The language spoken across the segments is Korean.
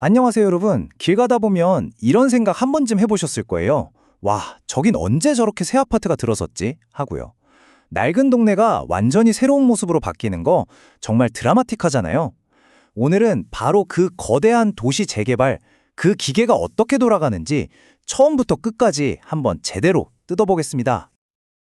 안녕하세요, 여러분. 길 가다 보면 이런 생각 한 번쯤 해보셨을 거예요. 와, 저긴 언제 저렇게 새 아파트가 들어섰지? 하고요. 낡은 동네가 완전히 새로운 모습으로 바뀌는 거 정말 드라마틱하잖아요. 오늘은 바로 그 거대한 도시 재개발, 그 기계가 어떻게 돌아가는지 처음부터 끝까지 한번 제대로 뜯어보겠습니다.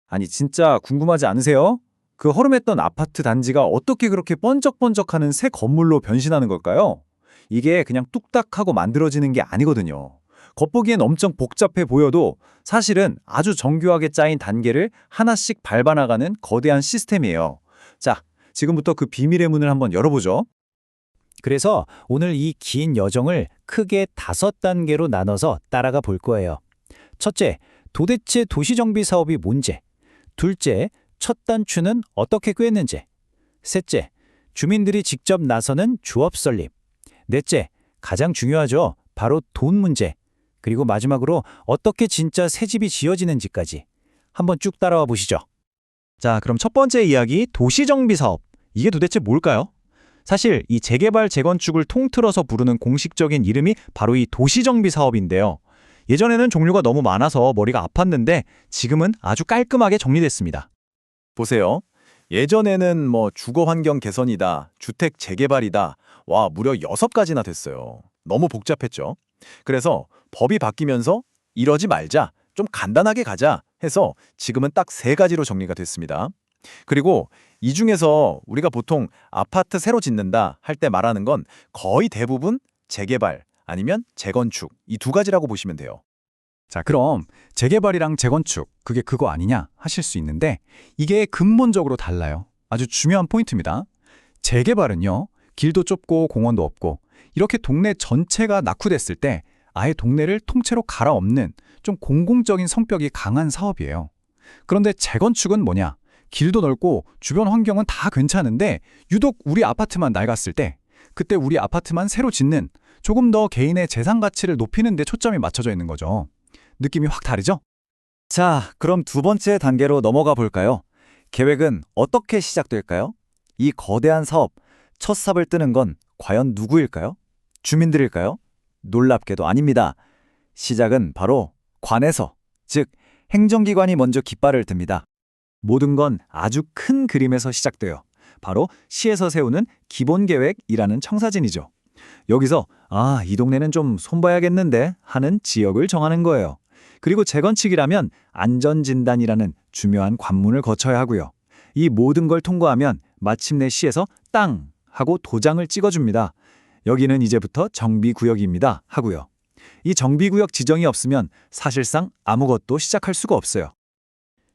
아니 진짜 궁금하지 않으세요? 그 허름했던 아파트 단지가 어떻게 그렇게 번쩍번쩍하는 새 건물로 변신하는 걸까요? 이게 그냥 뚝딱하고 만들어지는 게 아니거든요. 겉보기엔 엄청 복잡해 보여도 사실은 아주 정교하게 짜인 단계를 하나씩 밟아나가는 거대한 시스템이에요. 자, 지금부터 그 비밀의 문을 한번 열어보죠. 그래서 오늘 이 긴 여정을 크게 5단계로 나눠서 따라가 볼 거예요. 첫째, 도대체 도시정비 사업이 뭔지. 둘째, 첫 단추는 어떻게 꿰는지. 셋째, 주민들이 직접 나서는 조합 설립. 넷째, 가장 중요하죠. 바로 돈 문제. 그리고 마지막으로 어떻게 진짜 새 집이 지어지는지까지. 한번 쭉 따라와 보시죠. 자, 그럼 첫 번째 이야기, 도시정비 사업. 이게 도대체 뭘까요? 사실 이 재개발, 재건축을 통틀어서 부르는 공식적인 이름이 바로 이 도시정비 사업인데요. 예전에는 종류가 너무 많아서 머리가 아팠는데 지금은 아주 깔끔하게 정리됐습니다. 보세요. 예전에는 주거 환경 개선이다, 주택 재개발이다, 와, 무려 6가지나 됐어요. 너무 복잡했죠. 그래서 법이 바뀌면서 이러지 말자, 좀 간단하게 가자 해서 지금은 딱 3가지로 정리가 됐습니다. 그리고 이 중에서 우리가 보통 아파트 새로 짓는다 할 때 말하는 건 거의 대부분 재개발 아니면 재건축 이 2가지라고 보시면 돼요. 자, 그럼 재개발이랑 재건축, 그게 그거 아니냐 하실 수 있는데 이게 근본적으로 달라요. 아주 중요한 포인트입니다. 재개발은요, 길도 좁고 공원도 없고 이렇게 동네 전체가 낙후됐을 때 아예 동네를 통째로 갈아엎는 좀 공공적인 성격이 강한 사업이에요. 그런데 재건축은 뭐냐? 길도 넓고 주변 환경은 다 괜찮은데 유독 우리 아파트만 낡았을 때 그때 우리 아파트만 새로 짓는 조금 더 개인의 재산 가치를 높이는 데 초점이 맞춰져 있는 거죠. 느낌이 확 다르죠? 자, 그럼 2번째 단계로 넘어가 볼까요? 계획은 어떻게 시작될까요? 이 거대한 사업, 첫 삽을 뜨는 건 과연 누구일까요? 주민들일까요? 놀랍게도 아닙니다. 시작은 바로 관에서, 즉 행정기관이 먼저 깃발을 듭니다. 모든 건 아주 큰 그림에서 시작돼요. 바로 시에서 세우는 기본계획이라는 청사진이죠. 여기서 이 동네는 좀 손봐야겠는데 하는 지역을 정하는 거예요. 그리고 재건축이라면 안전진단이라는 중요한 관문을 거쳐야 하고요. 이 모든 걸 통과하면 마침내 시에서 땅 하고 도장을 찍어줍니다. 여기는 이제부터 정비구역입니다 하고요. 이 정비구역 지정이 없으면 사실상 아무것도 시작할 수가 없어요.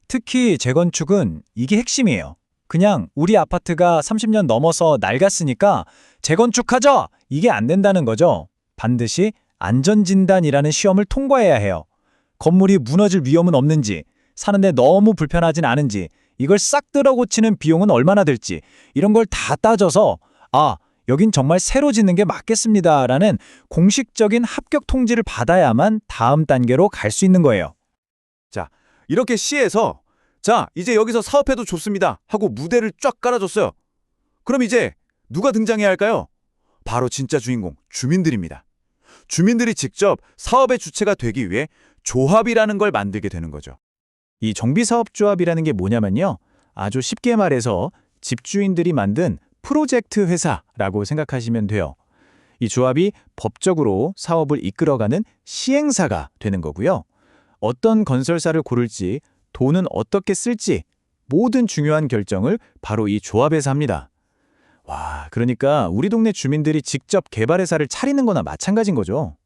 특히 재건축은 이게 핵심이에요. 그냥 우리 아파트가 30년 넘어서 낡았으니까 재건축하자! 이게 안 된다는 거죠. 반드시 안전진단이라는 시험을 통과해야 해요. 건물이 무너질 위험은 없는지, 사는데 너무 불편하진 않은지, 이걸 싹 들어 고치는 비용은 얼마나 들지, 이런 걸 다 따져서 여긴 정말 새로 짓는 게 맞겠습니다라는 공식적인 합격 통지를 받아야만 다음 단계로 갈 수 있는 거예요. 자, 이렇게 시에서 자, 이제 여기서 사업해도 좋습니다 하고 무대를 쫙 깔아줬어요. 그럼 이제 누가 등장해야 할까요? 바로 진짜 주인공, 주민들입니다. 주민들이 직접 사업의 주체가 되기 위해 조합이라는 걸 만들게 되는 거죠. 이 정비사업조합이라는 게 뭐냐면요. 아주 쉽게 말해서 집주인들이 만든 프로젝트 회사라고 생각하시면 돼요. 이 조합이 법적으로 사업을 이끌어가는 시행사가 되는 거고요. 어떤 건설사를 고를지, 돈은 어떻게 쓸지 모든 중요한 결정을 바로 이 조합에서 합니다. 와, 그러니까 우리 동네 주민들이 직접 개발회사를 차리는 거나 마찬가지인 거죠.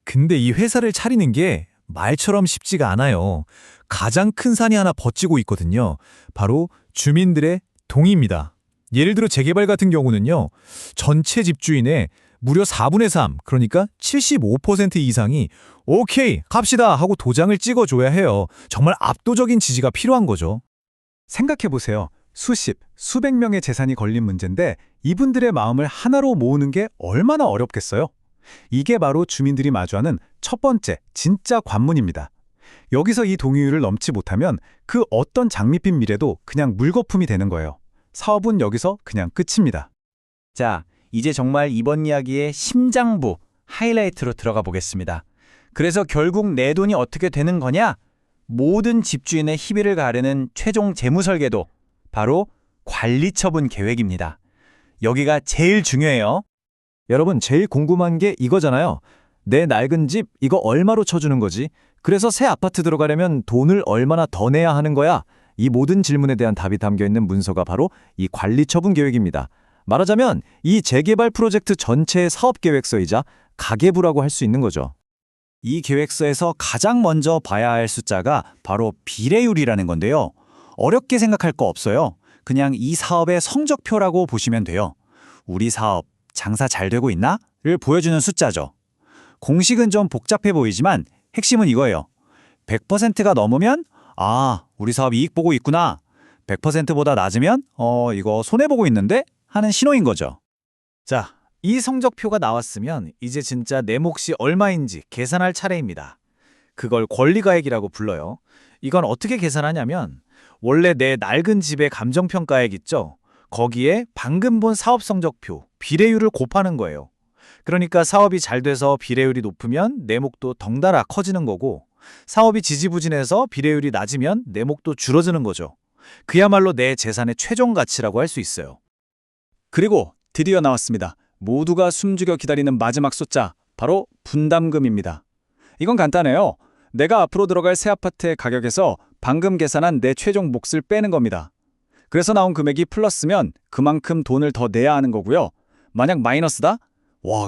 근데 이 회사를 차리는 게 말처럼 쉽지가 않아요. 가장 큰 산이 하나 버티고 있거든요. 바로 주민들의 동의입니다. 예를 들어 재개발 같은 경우는요. 전체 집주인의 무려 4분의 3, 그러니까 75% 이상이 오케이, 갑시다 하고 도장을 찍어줘야 해요. 정말 압도적인 지지가 필요한 거죠. 생각해보세요. 수십, 수백 명의 재산이 걸린 문제인데 이분들의 마음을 하나로 모으는 게 얼마나 어렵겠어요? 이게 바로 주민들이 마주하는 첫 번째, 진짜 관문입니다. 여기서 이 동의율을 넘지 못하면 그 어떤 장밋빛 미래도 그냥 물거품이 되는 거예요. 사업은 여기서 그냥 끝입니다. 자, 이제 정말 이번 이야기의 심장부, 하이라이트로 들어가 보겠습니다. 그래서 결국 내 돈이 어떻게 되는 거냐? 모든 집주인의 희비를 가르는 최종 재무 설계도, 바로 관리처분 계획입니다. 여기가 제일 중요해요. 여러분, 제일 궁금한 게 이거잖아요. 내 낡은 집 이거 얼마로 쳐주는 거지? 그래서 새 아파트 들어가려면 돈을 얼마나 더 내야 하는 거야? 이 모든 질문에 대한 답이 담겨 있는 문서가 바로 이 관리처분 계획입니다. 말하자면 이 재개발 프로젝트 전체의 사업 계획서이자 가계부라고 할 수 있는 거죠. 이 계획서에서 가장 먼저 봐야 할 숫자가 바로 비례율이라는 건데요. 어렵게 생각할 거 없어요. 그냥 이 사업의 성적표라고 보시면 돼요. 우리 사업 장사 잘 되고 있나? 를 보여주는 숫자죠. 공식은 좀 복잡해 보이지만 핵심은 이거예요. 100%가 넘으면 우리 사업 이익 보고 있구나. 100%보다 낮으면 이거 손해보고 있는데? 하는 신호인 거죠. 자, 이 성적표가 나왔으면 이제 진짜 내 몫이 얼마인지 계산할 차례입니다. 그걸 권리가액이라고 불러요. 이건 어떻게 계산하냐면 원래 내 낡은 집의 감정평가액 있죠? 거기에 방금 본 사업 성적표, 비례율을 곱하는 거예요. 그러니까 사업이 잘 돼서 비례율이 높으면 내 몫도 덩달아 커지는 거고, 사업이 지지부진해서 비례율이 낮으면 내 몫도 줄어드는 거죠. 그야말로 내 재산의 최종 가치라고 할 수 있어요. 그리고 드디어 나왔습니다. 모두가 숨죽여 기다리는 마지막 숫자, 바로 분담금입니다. 이건 간단해요. 내가 앞으로 들어갈 새 아파트의 가격에서 방금 계산한 내 최종 몫을 빼는 겁니다. 그래서 나온 금액이 플러스면 그만큼 돈을 더 내야 하는 거고요. 만약 마이너스다?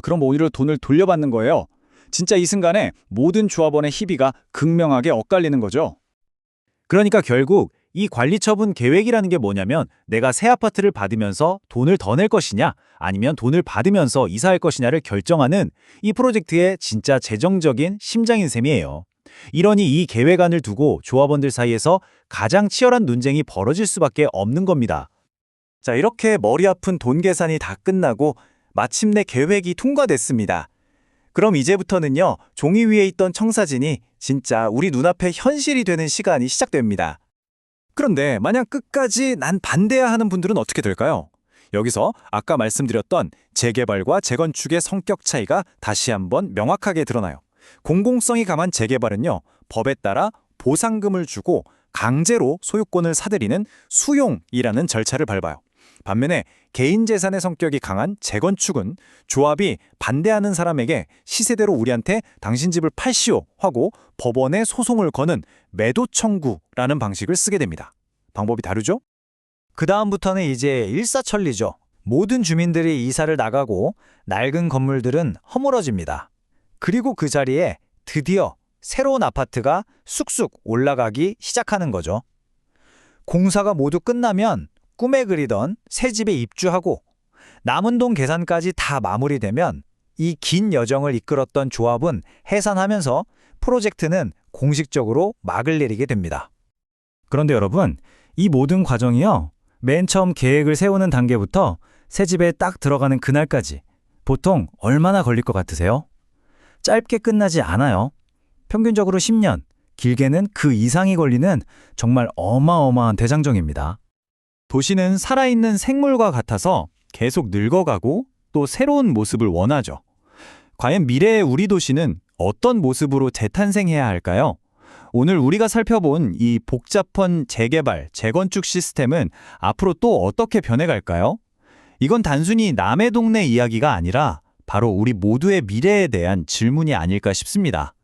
그럼 오히려 돈을 돌려받는 거예요. 진짜 이 순간에 모든 조합원의 희비가 극명하게 엇갈리는 거죠. 그러니까 결국 이 관리처분 계획이라는 게 뭐냐면 내가 새 아파트를 받으면서 돈을 더 낼 것이냐 아니면 돈을 받으면서 이사할 것이냐를 결정하는 이 프로젝트의 진짜 재정적인 심장인 셈이에요. 이러니 이 계획안을 두고 조합원들 사이에서 가장 치열한 논쟁이 벌어질 수밖에 없는 겁니다. 자, 이렇게 머리 아픈 돈 계산이 다 끝나고 마침내 계획이 통과됐습니다. 그럼 이제부터는요, 종이 위에 있던 청사진이 진짜 우리 눈앞에 현실이 되는 시간이 시작됩니다. 그런데 만약 끝까지 난 반대야 하는 분들은 어떻게 될까요? 여기서 아까 말씀드렸던 재개발과 재건축의 성격 차이가 다시 한번 명확하게 드러나요. 공공성이 강한 재개발은요, 법에 따라 보상금을 주고 강제로 소유권을 사들이는 수용이라는 절차를 밟아요. 반면에 개인 재산의 성격이 강한 재건축은 조합이 반대하는 사람에게 시세대로 우리한테 당신 집을 팔시오 하고 법원에 소송을 거는 매도 청구라는 방식을 쓰게 됩니다. 방법이 다르죠? 그 다음부터는 이제 일사천리죠. 모든 주민들이 이사를 나가고 낡은 건물들은 허물어집니다. 그리고 그 자리에 드디어 새로운 아파트가 쑥쑥 올라가기 시작하는 거죠. 공사가 모두 끝나면 꿈에 그리던 새 집에 입주하고 남은 돈 계산까지 다 마무리되면 이 긴 여정을 이끌었던 조합은 해산하면서 프로젝트는 공식적으로 막을 내리게 됩니다. 그런데 여러분, 이 모든 과정이요, 맨 처음 계획을 세우는 단계부터 새 집에 딱 들어가는 그날까지 보통 얼마나 걸릴 것 같으세요? 짧게 끝나지 않아요. 평균적으로 10년, 길게는 그 이상이 걸리는 정말 어마어마한 대장정입니다. 도시는 살아있는 생물과 같아서 계속 늙어가고 또 새로운 모습을 원하죠. 과연 미래의 우리 도시는 어떤 모습으로 재탄생해야 할까요? 오늘 우리가 살펴본 이 복잡한 재개발, 재건축 시스템은 앞으로 또 어떻게 변해갈까요? 이건 단순히 남의 동네 이야기가 아니라 바로 우리 모두의 미래에 대한 질문이 아닐까 싶습니다.